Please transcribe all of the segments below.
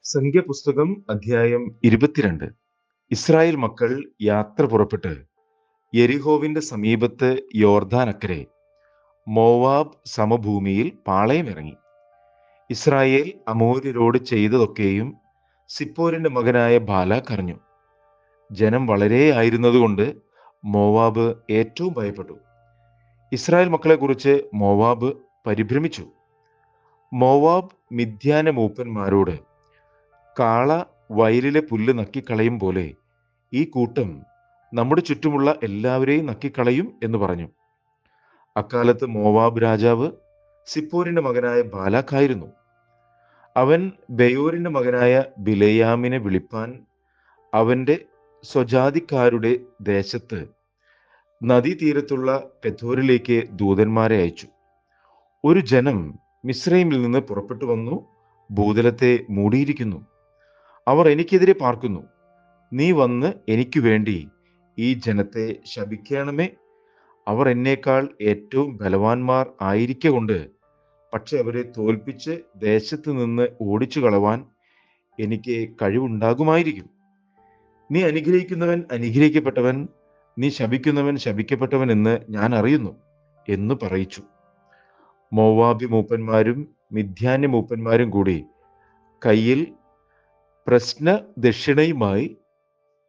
സംഖ്യാപുസ്തകം അധ്യായം 22. ഇസ്രായേൽ മക്കൾ യാത്ര പുറപ്പെട്ട് യെരിഹോവിന്റെ സമീപത്ത് യോർദാനക്കരെ മോവാബ് സമഭൂമിയിൽ പാളയമിറങ്ങി. ഇസ്രായേൽ അമോര്യരോട് ചെയ്തതൊക്കെയും സിപ്പോരിന്റെ മകനായ ബാലാക്ക് അറിഞ്ഞു. ജനം വളരെ ആയിരുന്നതുകൊണ്ട് മോവാബ് ഏറ്റവും ഭയപ്പെട്ടു. ഇസ്രായേൽ മക്കളെക്കുറിച്ച് മോവാബ് പരിഭ്രമിച്ചു. മോവാബ് മിദ്യാന മൂപ്പന്മാരോട്, കാള വയലിലെ പുല്ല് നക്കിക്കളയും പോലെ ഈ കൂട്ടം നമ്മുടെ ചുറ്റുമുള്ള എല്ലാവരെയും നക്കിക്കളയും എന്ന് പറഞ്ഞു. അക്കാലത്ത് മോവാബ് രാജാവ് സിപ്പോരിന്റെ മകനായ ബാലാക്കായിരുന്നു. അവൻ ബെയോരിന്റെ മകനായ ബിലെയാമിനെ വിളിപ്പാൻ അവന്റെ സ്വജാതിക്കാരുടെ ദേശത്ത് നദീതീരത്തുള്ള പെഥോരിലേക്ക് ദൂതന്മാരെ അയച്ചു. ഒരു ജനം മിസ്രൈമിൽ നിന്ന് പുറപ്പെട്ടു വന്നു, ഭൂതലത്തെ മൂടിയിരിക്കുന്നു. അവർ എനിക്കെതിരെ പാർക്കുന്നു. നീ വന്ന് എനിക്ക് വേണ്ടി ഈ ജനത്തെ ശപിക്കണമേ. അവർ എന്നേക്കാൾ ഏറ്റവും ബലവാന്മാർ ആയിരിക്കൊണ്ട്, പക്ഷെ അവരെ തോൽപ്പിച്ച് ദേശത്ത് നിന്ന് ഓടിച്ചു കളവാൻ എനിക്ക് കഴിവുണ്ടാകുമായിരിക്കും. നീ അനുഗ്രഹിക്കുന്നവൻ അനുഗ്രഹിക്കപ്പെട്ടവൻ, നീ ശപിക്കുന്നവൻ ശപിക്കപ്പെട്ടവൻ എന്ന് ഞാൻ അറിയുന്നു എന്ന് പറയിച്ചു. മോവാബി മൂപ്പന്മാരും മിദ്യാന്യ മൂപ്പന്മാരും കൂടി കയ്യിൽ പ്രശ്ന ദക്ഷിണയുമായി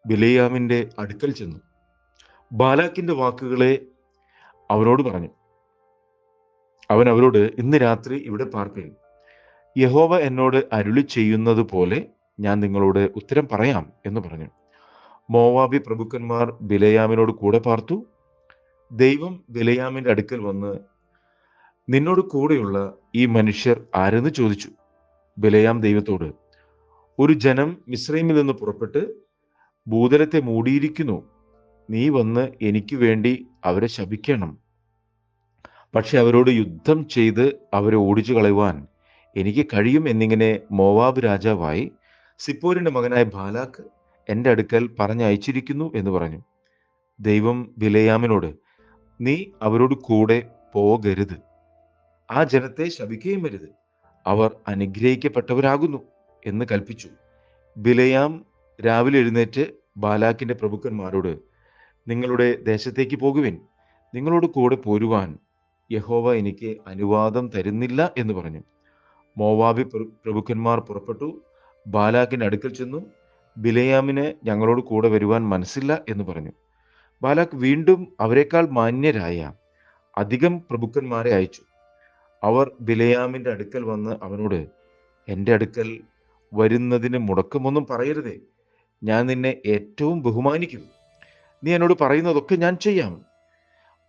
ബിലെയാമിന്റെ അടുക്കൽ ചെന്നു. ബാലാക്കിന്റെ വാക്കുകളെ അവനോട് പറഞ്ഞു. അവൻ അവരോട്, ഇന്ന് രാത്രി ഇവിടെ പാർപ്പിൻ. യഹോവ എന്നോട് അരുളി ചെയ്യുന്നത് പോലെ ഞാൻ നിങ്ങളോട് ഉത്തരം പറയാം എന്ന് പറഞ്ഞു. മോവാബി പ്രഭുക്കന്മാർ ബിലെയാമിനോട് കൂടെ പാർത്തു. ദൈവം ബിലെയാമിന്റെ അടുക്കൽ വന്ന്, നിന്നോട് കൂടെയുള്ള ഈ മനുഷ്യർ ആരെന്ന് ചോദിച്ചു. ബിലെയാം ദൈവത്തോട്, ഒരു ജനം മിസ്രൈമിൽ നിന്ന് പുറപ്പെട്ട് ഭൂതലത്തെ മൂടിയിരിക്കുന്നു. നീ വന്ന് എനിക്ക് വേണ്ടി അവരെ ശപിക്കണം. പക്ഷെ അവരോട് യുദ്ധം ചെയ്ത് അവരെ ഓടിച്ചു കളയുവാൻ എനിക്ക് കഴിയും എന്നിങ്ങനെ മോവാബ് രാജാവായി സിപ്പോരിന്റെ മകനായ ബാലാക്ക് എൻ്റെ അടുക്കൽ പറഞ്ഞയച്ചിരിക്കുന്നു എന്ന് പറഞ്ഞു. ദൈവം ബിലെയാമിനോട്, നീ അവരോട് കൂടെ പോകരുത്, ആ ജനത്തെ ശപിക്കുകയും വരുത്, അവർ അനുഗ്രഹിക്കപ്പെട്ടവരാകുന്നു എന്ന് കൽപ്പിച്ചു. ബിലെയാം രാവിലെ എഴുന്നേറ്റ് ബാലാക്കിന്റെ പ്രഭുക്കന്മാരോട്, നിങ്ങളുടെ ദേശത്തേക്ക് പോകുവിൻ, നിങ്ങളോട് കൂടെ പോരുവാൻ യഹോവ എനിക്ക് അനുവാദം തരുന്നില്ല എന്ന് പറഞ്ഞു. മോവാബി പ്രഭുക്കന്മാർ പുറപ്പെട്ടു ബാലാക്കിന്റെ അടുക്കൽ ചെന്നു, ബിലെയാമിന് ഞങ്ങളോട് കൂടെ വരുവാൻ മനസ്സില്ല എന്ന് പറഞ്ഞു. ബാലാക്ക് വീണ്ടും അവരെക്കാൾ മാന്യരായ അധികം പ്രഭുക്കന്മാരെ അയച്ചു. അവർ ബിലെയാമിന്റെ അടുക്കൽ വന്ന് അവനോട്, എൻ്റെ അടുക്കൽ വരുന്നതിന് മുടക്കമൊന്നും പറയരുതേ, ഞാൻ നിന്നെ ഏറ്റവും ബഹുമാനിക്കും. നീ എന്നോട് പറയുന്നതൊക്കെ ഞാൻ ചെയ്യാം.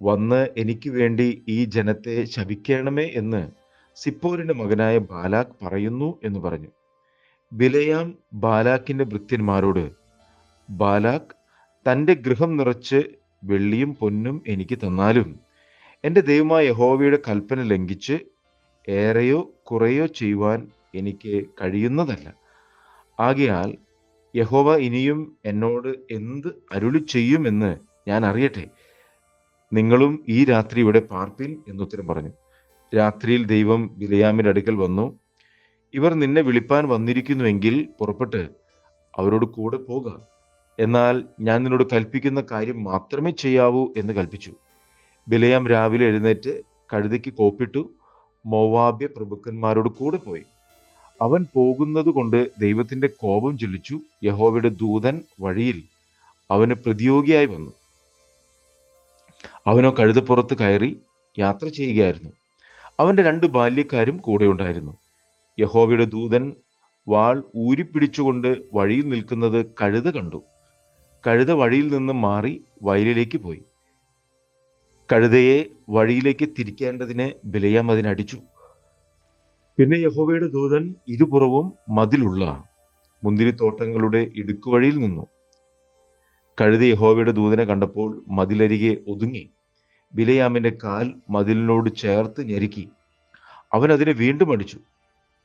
വന്ന് എനിക്ക് വേണ്ടി ഈ ജനത്തെ ശപിക്കണമേ എന്ന് സിപ്പോരിന്റെ മകനായ ബാലാക്ക് പറയുന്നു എന്ന് പറഞ്ഞു. ബിലെയാം ബാലാക്കിന്റെ ഭൃത്യന്മാരോട്, ബാലാക്ക് തൻ്റെ ഗൃഹം നിറച്ച് വെള്ളിയും പൊന്നും എനിക്ക് തന്നാലും എൻ്റെ ദൈവമായ യഹോവയുടെ കൽപ്പന ലംഘിച്ച് ഏറെയോ കുറയോ ചെയ്യുവാൻ എനിക്ക് കഴിയുന്നതല്ല. ആകയാൽ യഹോവ ഇനിയും എന്നോട് എന്ത് അരുളി ചെയ്യുമെന്ന് ഞാൻ അറിയട്ടെ. നിങ്ങളും ഈ രാത്രി ഇവിടെ പാർപ്പിൻ എന്നുത്തരം പറഞ്ഞു. രാത്രിയിൽ ദൈവം ബിലെയാമിന്റെ അടുക്കൽ വന്നു, ഇവർ നിന്നെ വിളിപ്പാൻ വന്നിരിക്കുന്നുവെങ്കിൽ പുറപ്പെട്ട് അവരോട് കൂടെ പോക. എന്നാൽ ഞാൻ നിന്നോട് കൽപ്പിക്കുന്ന കാര്യം മാത്രമേ ചെയ്യാവൂ എന്ന് കൽപ്പിച്ചു. ബിലെയാം രാവിലെ എഴുന്നേറ്റ് കഴുതയ്ക്ക് കോപ്പിട്ടു മോവാബ്യ പ്രഭുക്കന്മാരോട് കൂടെ പോയി. അവൻ പോകുന്നത് കൊണ്ട് ദൈവത്തിന്റെ കോപം ജ്വലിച്ചു. യഹോവയുടെ ദൂതൻ വഴിയിൽ അവന് പ്രതിയോഗിയായി വന്നു. അവനോ കഴുതപ്പുറത്ത് കയറി യാത്ര ചെയ്യുകയായിരുന്നു. അവന്റെ 2 ബാല്യക്കാരും കൂടെ ഉണ്ടായിരുന്നു. യഹോവയുടെ ദൂതൻ വാൾ ഊരിപ്പിടിച്ചുകൊണ്ട് വഴിയിൽ നിൽക്കുന്നത് കഴുത കണ്ടു. കഴുത വഴിയിൽ നിന്ന് മാറി വയലിലേക്ക് പോയി. കഴുതയെ വഴിയിലേക്ക് തിരിക്കേണ്ടതിന് ബിലെയാം അതിനടിച്ചു. പിന്നെ യഹോവയുടെ ദൂതൻ ഇരുപുറവും മതിലുള്ള മുന്തിരിത്തോട്ടങ്ങളുടെ ഇടുക്കുവഴിയിൽ നിന്നു. കഴുത യഹോവയുടെ ദൂതനെ കണ്ടപ്പോൾ മതിലരികെ ഒതുങ്ങി. ബിലെയാമിന്റെ കാൽ മതിലിനോട് ചേർത്ത് ഞെരുക്കി. അവൻ അതിനെ വീണ്ടും അടിച്ചു.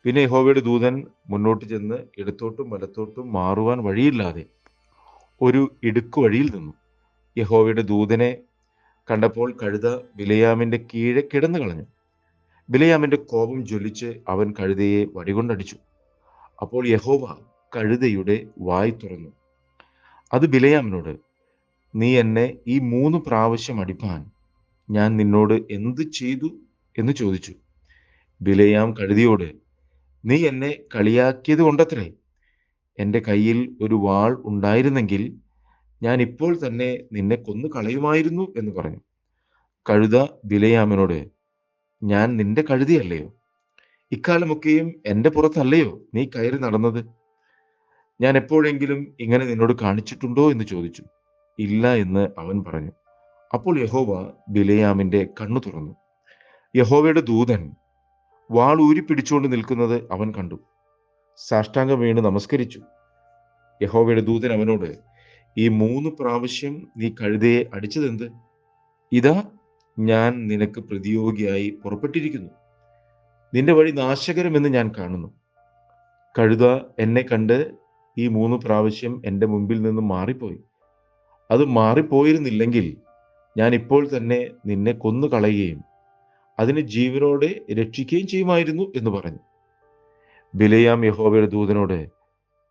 പിന്നെ യഹോവയുടെ ദൂതൻ മുന്നോട്ട് ചെന്ന് ഇടത്തോട്ടും വലത്തോട്ടും മാറുവാൻ വഴിയില്ലാതെ ഒരു ഇടുക്കുവഴിയിൽ നിന്നു. യഹോവയുടെ ദൂതനെ കണ്ടപ്പോൾ കഴുത ബിലെയാമിന്റെ കീഴെ കിടന്നു കളഞ്ഞു. ബിലെയാമിന്റെ കോപം ജ്വലിച്ച് അവൻ കഴുതയെ വടികൊണ്ടടിച്ചു. അപ്പോൾ യഹോവ കഴുതയുടെ വായ് തുറന്നു. അത് ബിലെയാമിനോട്, നീ എന്നെ ഈ 3 പ്രാവശ്യം അടിപ്പാൻ ഞാൻ നിന്നോട് എന്ത് ചെയ്തു എന്ന് ചോദിച്ചു. ബിലെയാം കഴുതയോട്, നീ എന്നെ കളിയാക്കിയത് കൊണ്ടത്രേ. എൻ്റെ കയ്യിൽ ഒരു വാൾ ഉണ്ടായിരുന്നെങ്കിൽ ഞാൻ ഇപ്പോൾ തന്നെ നിന്നെ കൊന്നു കളയുമായിരുന്നു എന്ന് പറഞ്ഞു. കഴുത ബിലെയാമിനോട്, ഞാൻ നിന്റെ കഴുതയല്ലയോ? ഇക്കാലമൊക്കെയും എൻ്റെ പുറത്തല്ലയോ നീ കയറി നടന്നത്? ഞാൻ എപ്പോഴെങ്കിലും ഇങ്ങനെ നിന്നോട് കാണിച്ചിട്ടുണ്ടോ എന്ന് ചോദിച്ചു. ഇല്ല എന്ന് അവൻ പറഞ്ഞു. അപ്പോൾ യഹോവ ബിലെയാമിന്റെ കണ്ണു തുറന്നു. യഹോവയുടെ ദൂതൻ വാൾ ഊരിപ്പിടിച്ചുകൊണ്ട് നിൽക്കുന്നത് അവൻ കണ്ടു. സാഷ്ടാംഗം വീണ് നമസ്കരിച്ചു. യഹോവയുടെ ദൂതൻ അവനോട്, ഈ 3 പ്രാവശ്യം നീ കഴുതയെ അടിച്ചതെന്ത്? ഇതാ, ഞാൻ നിനക്ക് പ്രതിയോഗിയായി പുറപ്പെട്ടിരിക്കുന്നു. നിന്റെ വഴി നാശകരമെന്ന് ഞാൻ കാണുന്നു. കഴുത എന്നെ കണ്ട് ഈ 3 പ്രാവശ്യം എൻ്റെ മുമ്പിൽ നിന്ന് മാറിപ്പോയി. അത് മാറിപ്പോയിരുന്നില്ലെങ്കിൽ ഞാൻ ഇപ്പോൾ തന്നെ നിന്നെ കൊന്നു കളയുകയും അതിനെ ജീവനോടെ രക്ഷിക്കുകയും ചെയ്യുമായിരുന്നു എന്ന് പറഞ്ഞു. ബിലെയാം യഹോവയുടെ ദൂതനോട്,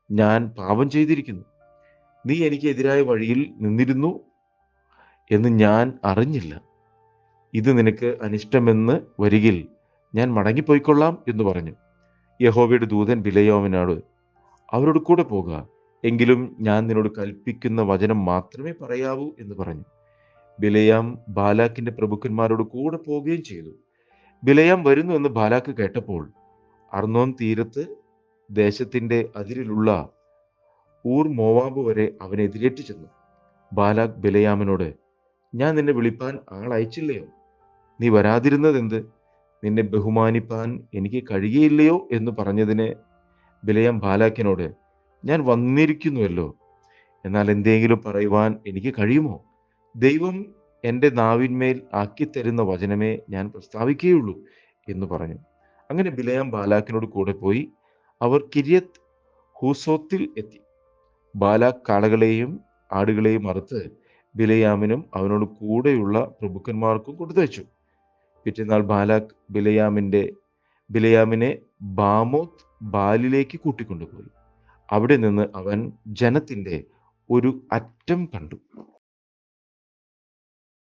ഞാൻ പാപം ചെയ്തിരിക്കുന്നു. നീ എനിക്ക് എതിരായ വഴിയിൽ നിന്നിരുന്നു എന്ന് ഞാൻ അറിഞ്ഞില്ല. ഇത് നിനക്ക് അനിഷ്ടമെന്ന് വരികിൽ ഞാൻ മടങ്ങിപ്പോയിക്കൊള്ളാം എന്ന് പറഞ്ഞു. യഹോവയുടെ ദൂതൻ ബിലെയാമിനോട്, അവരോട് കൂടെ പോകുക, എങ്കിലും ഞാൻ നിന്നോട് കൽപ്പിക്കുന്ന വചനം മാത്രമേ പറയാവൂ എന്ന് പറഞ്ഞു. ബിലെയാം ബാലാക്കിന്റെ പ്രഭുക്കന്മാരോട് കൂടെ പോവുകയും ചെയ്തു. ബിലെയാം വരുന്നു എന്ന് ബാലാക്ക് കേട്ടപ്പോൾ അർന്നോൻ തീരത്ത് ദേശത്തിന്റെ അതിരിലുള്ള ഊർ മോവാബ് വരെ അവനെ എതിരേറ്റ് ചെന്നു. ബാലാക്ക് ബിലെയാമിനോട്, ഞാൻ നിന്നെ വിളിപ്പാൻ ആളയച്ചില്ലയോ? നീ വരാതിരുന്നതെന്ത്? നിന്നെ ബഹുമാനിപ്പാൻ എനിക്ക് കഴിയുകയില്ലയോ എന്ന് പറഞ്ഞതിന് ബിലെയാം ബാലാക്കിനോട്, ഞാൻ വന്നിരിക്കുന്നുവല്ലോ, എന്നാൽ എന്തെങ്കിലും പറയുവാൻ എനിക്ക് കഴിയുമോ? ദൈവം എൻ്റെ നാവിന്മേൽ ആക്കിത്തരുന്ന വചനമേ ഞാൻ പ്രസ്താവിക്കുകയുള്ളൂ എന്ന് പറഞ്ഞു. അങ്ങനെ ബിലെയാം ബാലാക്കിനോട് കൂടെ പോയി. അവർ കിര്യത്ത് ഹൂസോത്തിൽ എത്തി. ബാലാക്ക് കാളകളെയും ആടുകളെയും അറുത്ത് ബിലെയാമിനും അവനോട് കൂടെയുള്ള പ്രഭുക്കന്മാർക്കും കൊടുത്തയച്ചു. പിറ്റേന്നാൾ ബാലാക്ക് ബിലെയാമിനെ ബാമോത്ത് ബാലിലേക്ക് കൂട്ടിക്കൊണ്ടുപോയി. അവിടെ നിന്ന് അവൻ ജനത്തിന്റെ ഒരു അറ്റം കണ്ടു.